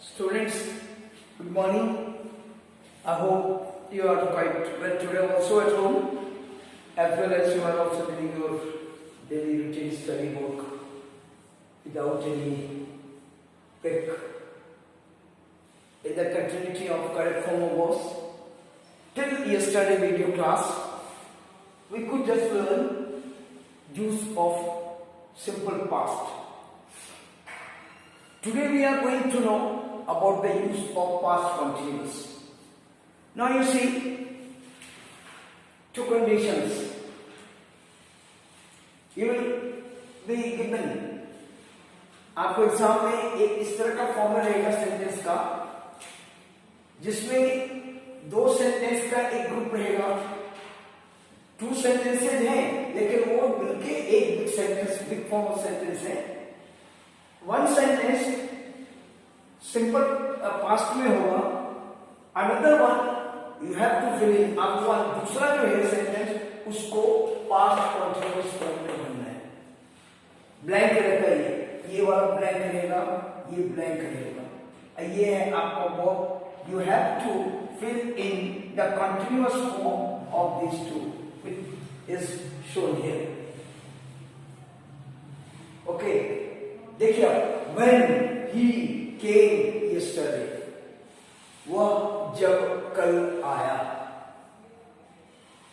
Students, good morning. I hope you are quite well today also at home, as well as you are also doing your daily routine study work without any break. In the continuity of correct form of verbs, till yesterday video class, we could just learn use of simple past. Today we are going to know about the use of past continuous. Now you see two conditions. You will be given, आपको exam में एक इस तरह का formula रहेगा sentence का, जिसमें दो सेंटेंस का एक ग्रुप रहेगा. टू सेंटेंसेज हैं लेकिन वो मिलके एक big sentence, big form of sentence है. वन सेंटेंस सिंपल पास्ट में होगा, another one you have to fill in. आपको दूसरा जो है सेंटेंस उसको पास्ट कंटीन्यूअस फॉर्म में भरना है. ब्लैंक रहता है, ये वाला ब्लैंक रहेगा, ये ब्लैंक रहेगा. ये है आपका verb. You have to fill in the continuous form of this to which is shown here. Okay, देखिए व्हेन ही केम यस्टरडे, वह जब कल आया.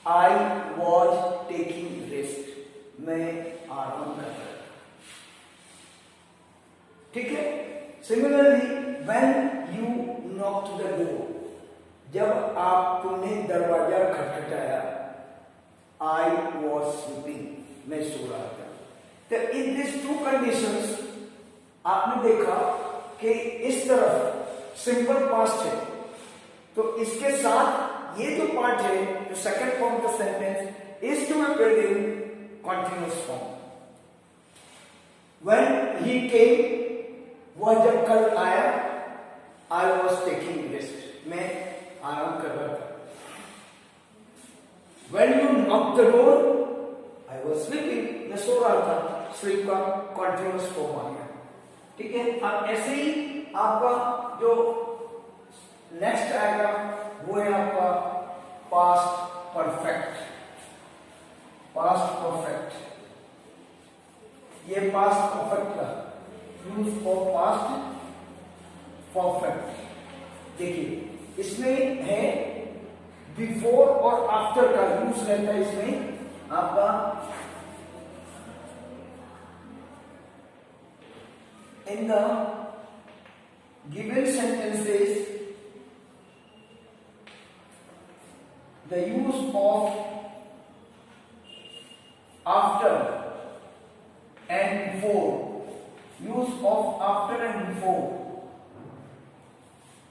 आई वॉज टेकिंग रेस्ट, मैं आराम कर रहा था. ठीक है. Similarly when you knock the door, जब तुमने दरवाजा खटखटाया. आई वॉज स्लीपिंग, मैं सो रहा था. तो इन दिस टू कंडीशंस आपने देखा कि इस तरफ सिंपल पास्ट है, तो इसके साथ ये जो पार्ट है, जो second form of the sentence is to be filled in continuous form. When he came, वह जब कल आया. आई वॉज टेकिंग रेस्ट, मैं आराम कर रहा था. When you knock the door, I was sleeping, मैं सो रहा था. स्लीप का कंटीन्यूअस फॉर्म आ गया. ठीक है. अब ऐसे ही आपका जो नेक्स्ट आएगा वो है आपका पास्ट परफेक्ट. पास्ट परफेक्ट, ये पास्ट परफेक्ट का यूज फॉर पास्ट परफेक्ट. देखिए इसमें है बिफोर और आफ्टर का यूज रहता है. इसमें आपका in the given sentences the use of after and before, use of after and before,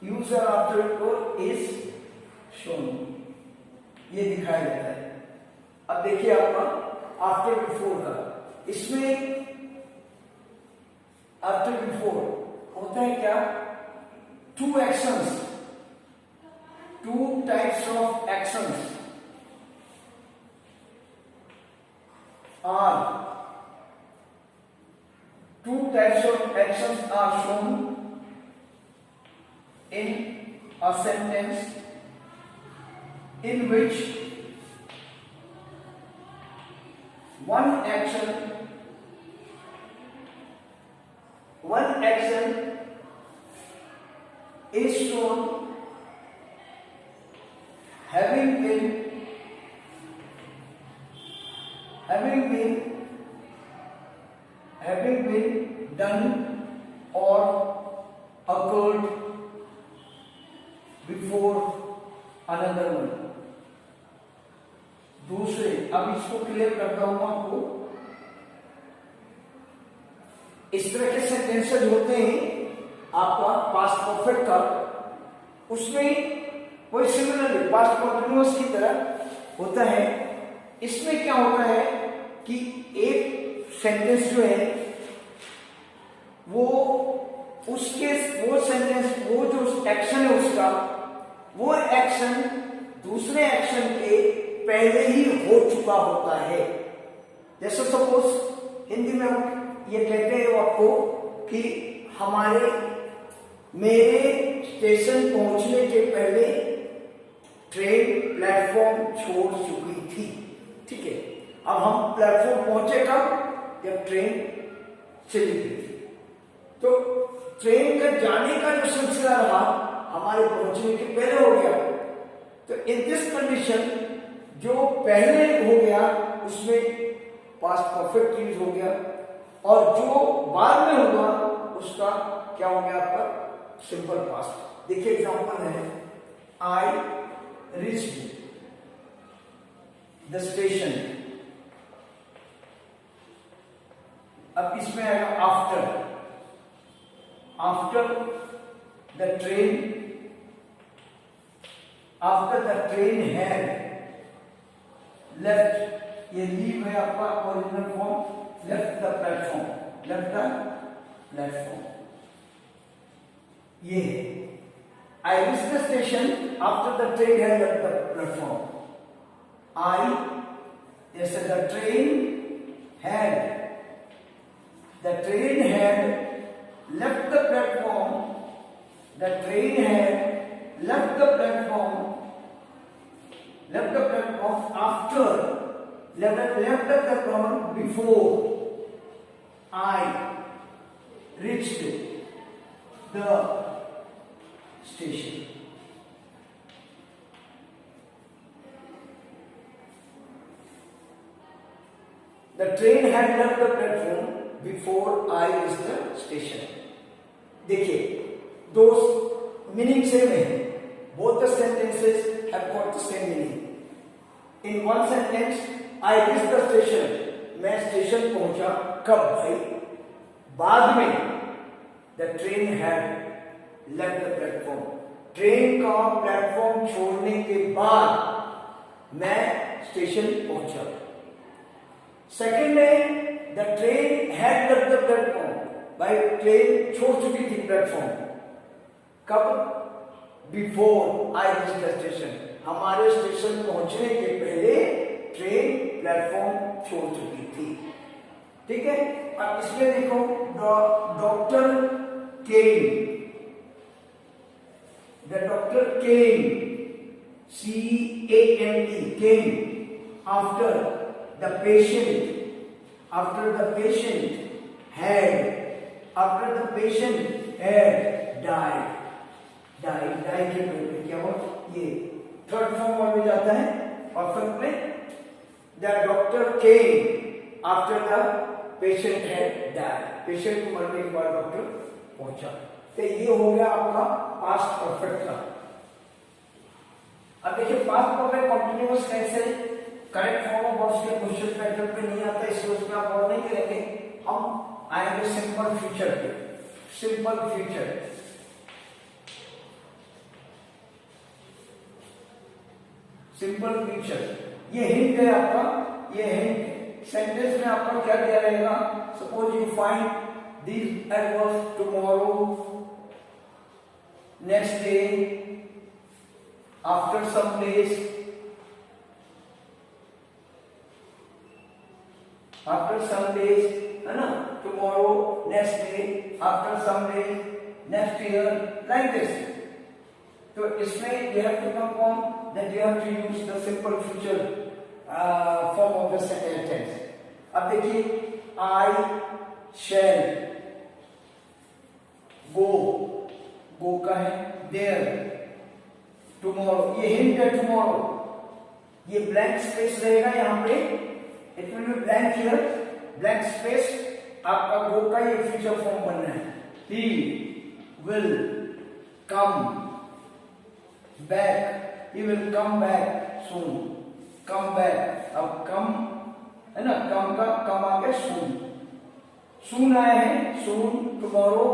use of after and before is shown. ये दिखाया जाता है. अब देखिए आपका आफ्टर बिफोर का, इसमें आफ्टर बिफोर होता है क्या? Two actions, two types of actions are, two types of actions are shown in a sentence in which one action is shown having been done or occurred before another one. दूसरे, अब इसको clear करता हूं आपको. इस तरह के sentences होते हैं आपका पास्ट परफेक्ट का, उसमें कोई सिमिलरली पास्ट कंटीन्यूअस की तरह होता है. इसमें क्या होता है कि एक सेंटेंस जो है वो उसके वो सेंटेंस, वो जो एक्शन है उसका, वो एक्शन दूसरे एक्शन के पहले ही हो चुका होता है. जैसे सपोज हिंदी में हम ये कहते हैं आपको कि हमारे मेरे स्टेशन पहुंचने के पहले ट्रेन प्लेटफॉर्म छोड़ चुकी थी। ठीक है, अब हम प्लेटफॉर्म पहुंचे कब? जब ट्रेन चली गई थी। तो ट्रेन का जाने का जो सिलसिला रहा हमारे पहुंचने के पहले हो गया। तो इन दिस कंडीशन जो पहले हो गया उसमें पास्ट परफेक्ट यूज हो गया, और जो बाद में हुआ उसका क्या हो गया? आपका सिंपल पास्ट। देखिए एग्जांपल है, आई रीच्ड द स्टेशन। अब इसमें आएगा after. After the train, after the train had left, ये लीव है आपका original form, left the platform, left the platform. ये I reach the station after the train had left the platform. I, जैसे the train had left the platform, the train had left the platform after, left the platform before I reached the station. The train had left the platform before I reached the station. देखिए दो meaning same है, both the sentences have got the same meaning. In one sentence, I reached the station, मैं station पहुंचा कब भाई? बाद में the train had left the platform, train का प्लेटफॉर्म छोड़ने के बाद मैं स्टेशन पहुंचा। सेकेंड है the train had left the platform, भाई ट्रेन छोड़ चुकी थी प्लेटफॉर्म कब? Before I reach the station, हमारे स्टेशन पहुंचने के पहले ट्रेन प्लेटफॉर्म छोड़ चुकी थी। ठीक है, अब इसमें देखो doctor came, the doctor came, CAME, came after the patient, after the patient had died, die के पहले क्या हुआ? ये थर्ड फॉर्म में जाता है परफेक्ट में, the doctor came after the patient had died, patient को मरने के बाद डॉक्टर पहुंचा। तो ये हो गया आपका पास्ट परफेक्ट का। अब देखिए पास्ट परफेक्ट कंटिन्यूअस टेंस है, करेक्ट फॉर्म ऑफ वर्ब्स के क्वेश्चन पैटर्न पे नहीं आता, इसलिए उसमें आप और नहीं करेंगे। हम आएंगे सिंपल फ्यूचर पे। सिंपल फ्यूचर, सिंपल फ्यूचर, ये हिंट है आपका, ये हिंट सेंटेंस में आपका क्या दिया रहेगा? Suppose you find these adverbs tomorrow, next day, after some days, after some days, है ना, tomorrow, next day, after some days, next year, like this. तो इसमें you have to confirm that you have to use the simple future form of the sentence. अब देखिए I shall go का है there, tomorrow, ये hint है tomorrow, ये blank space रहेगा यहाँ पे, it will be blank here, blank space, आपका go का ये future form बनना है। He will come back, he will come back soon, come back, अब come है ना, come का come आ गया soon, soon आया है, soon, tomorrow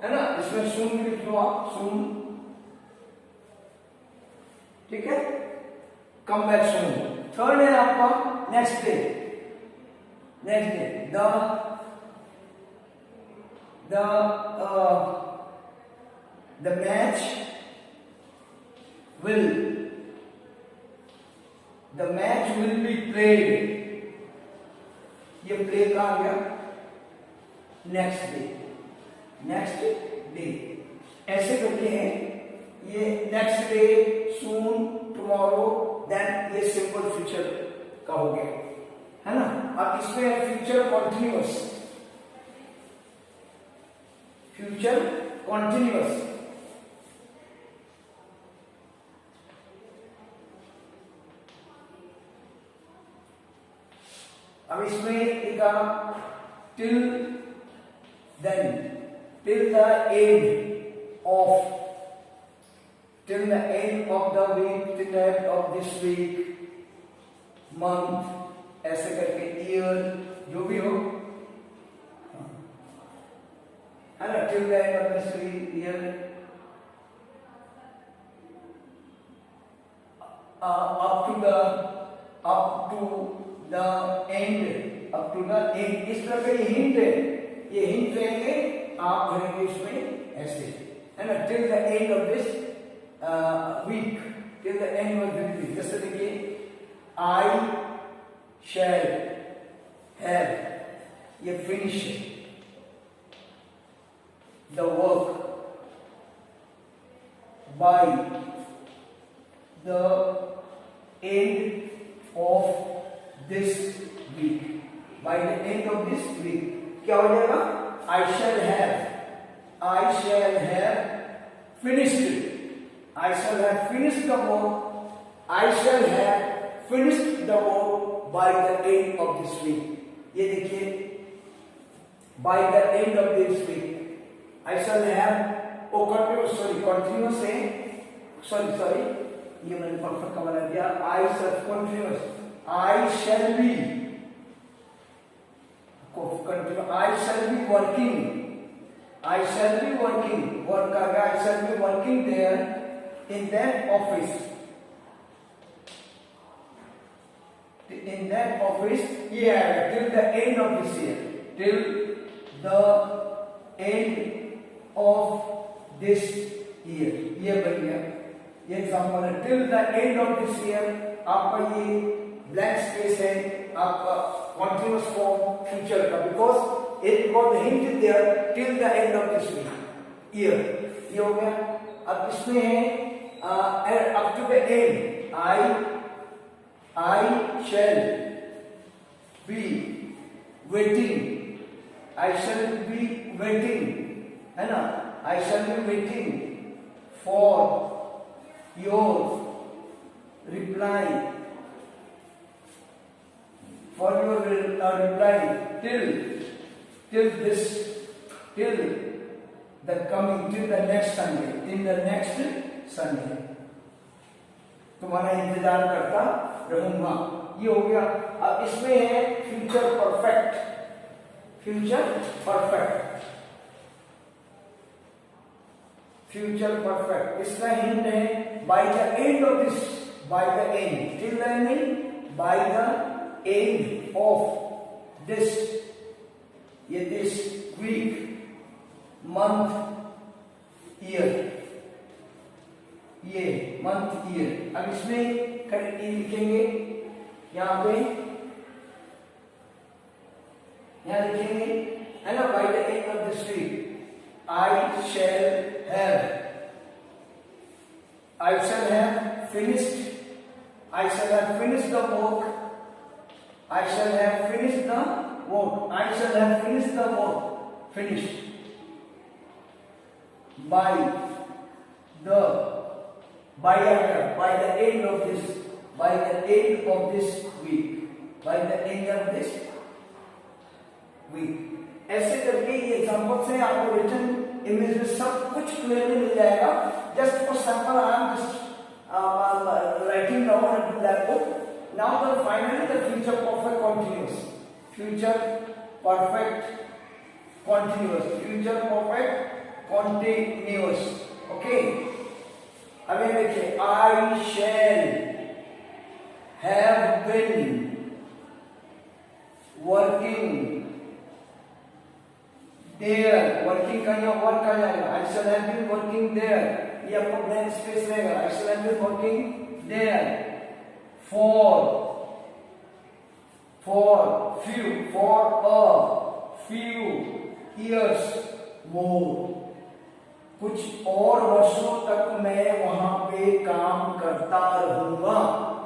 है ना, इसमें soon लिख लो आप, soon, ठीक है, come back soon। थर्ड है आपका next day, next day the match will be played, ये प्ले का आ गया नेक्स्ट डे, नेक्स्ट डे। ऐसे करके है ये नेक्स्ट डे, सून, टुमारो, देन ये सिंपल फ्यूचर का हो गया, है ना। अब इसमें फ्यूचर कॉन्टिन्यूअस, फ्यूचर कॉन्टिन्यूअस, अब इसमें लिखा till then, till the end of, till the end of the week, till the end of this week, month, ऐसे करके year, जो भी हो, है ना, till the end of this week, year, up to the end, up to the end, इस तरह के हिंट है, ये हिंट रहेंगे, आप भरेंगे इसमें ऐसे, है ना, till the end of this week, till the end of the week. जैसे देखिए, I shall have, ये finish the work by the end of this week. By the end of this week, क्या हो जाएगा? I shall have finished. I shall have finished the work. I shall have finished the work by the end of this week. ये देखिए, by the end of this week. I shall have, continuous है, sorry, ये मैंने perfect का बना दिया. I shall continuous. I shall be continue. I shall be working. I shall be working. Work करगा. I shall be working there. In that office, ये आएगा till the end of this year, till the end of this year, ये बन गया, ये example है. till the end of this year आपका ये ब्लैंक स्पेस है आपका continuous form फ्यूचर का, because it got hint there till the end of this year, ये हो गया. अब इसमें है up to the end, I shall be waiting, I shall be waiting, है ना, I shall be waiting for your reply, till the next Sunday, तुम्हारा इंतजार करता रहूंगा. ये हो गया. अब इसमें है फ्यूचर परफेक्ट, इसका हिंट है by the end of this, by the end, till the end, by the end of this, ये दिस वीक, मंथ, ईयर, ये मंथ, ईयर. अब इसमें लिखेंगे, यहाँ लिखेंगे, है ना, by the end of this week I shall have finished the work. I shall have finished the work. Finished by the end of this week. ऐसे करके ये एग्जांपल से आपको रिटन इमेज में सब कुछ क्लियरली मिल जाएगा. Just for sample I am just writing down at that book. Now the finally the future perfect continuous, future perfect continuous. Okay, अब ये देखिए, I shall have been working there, working का यहाँ वर्क आ जाएगा. I shall have been working there, ये आपको blank space रहेगा. I shall have been working there for a few years more. कुछ और वर्षों तक मैं वहां पे काम करता रहूंगा।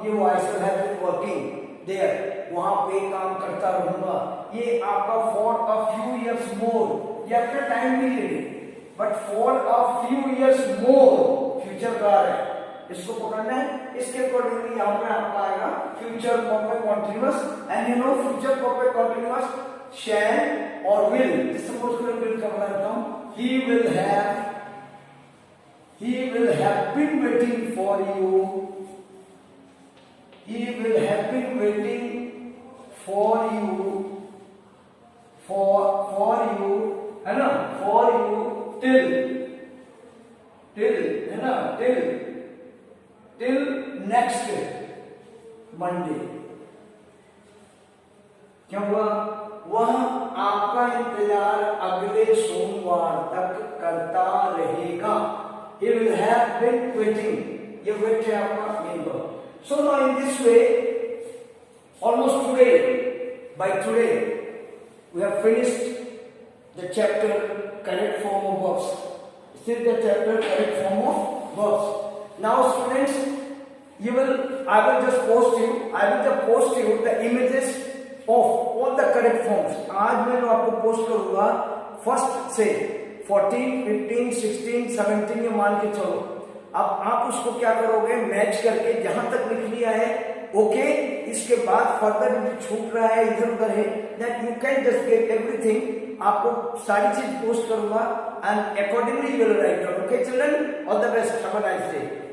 ये वो I shall have been working there, वहां पे काम करता रहूंगा। ये आपका for a few years more, ये आपका time period, but for a few years more future का है, इसको पकड़ना है। इसके अकॉर्डिंगली यहाँ पे आपका आएगा future perfect continuous, and you know future perfect continuous shall और विल। सपोज करो विल का बता देता हूं, he will have been waiting for you, he will have been waiting for you, for you, है ना, for you till है ना, till next Monday। क्या हुआ? वह आपका इंतजार अगले सोमवार तक करता रहेगा। He will have been waiting, ये wait है आपका main verb. So now in this way, almost today, by today, we have finished the chapter correct form of verbs. Still the chapter correct form of verbs. Now students, I will just post you the images of all the correct forms. आज मैं आपको post करूंगा first से 14, 15, 16, 17 ये मान के चलो। अब आप उसको क्या करोगे, मैच करके जहां तक लिख लिया है ओके, इसके बाद फर्दर जो छूट रहा है इधर उधर है, that you can just get everything. आपको सारी चीज पोस्ट करूंगा and accordingly you will write down. Okay children, all the best, have a nice day.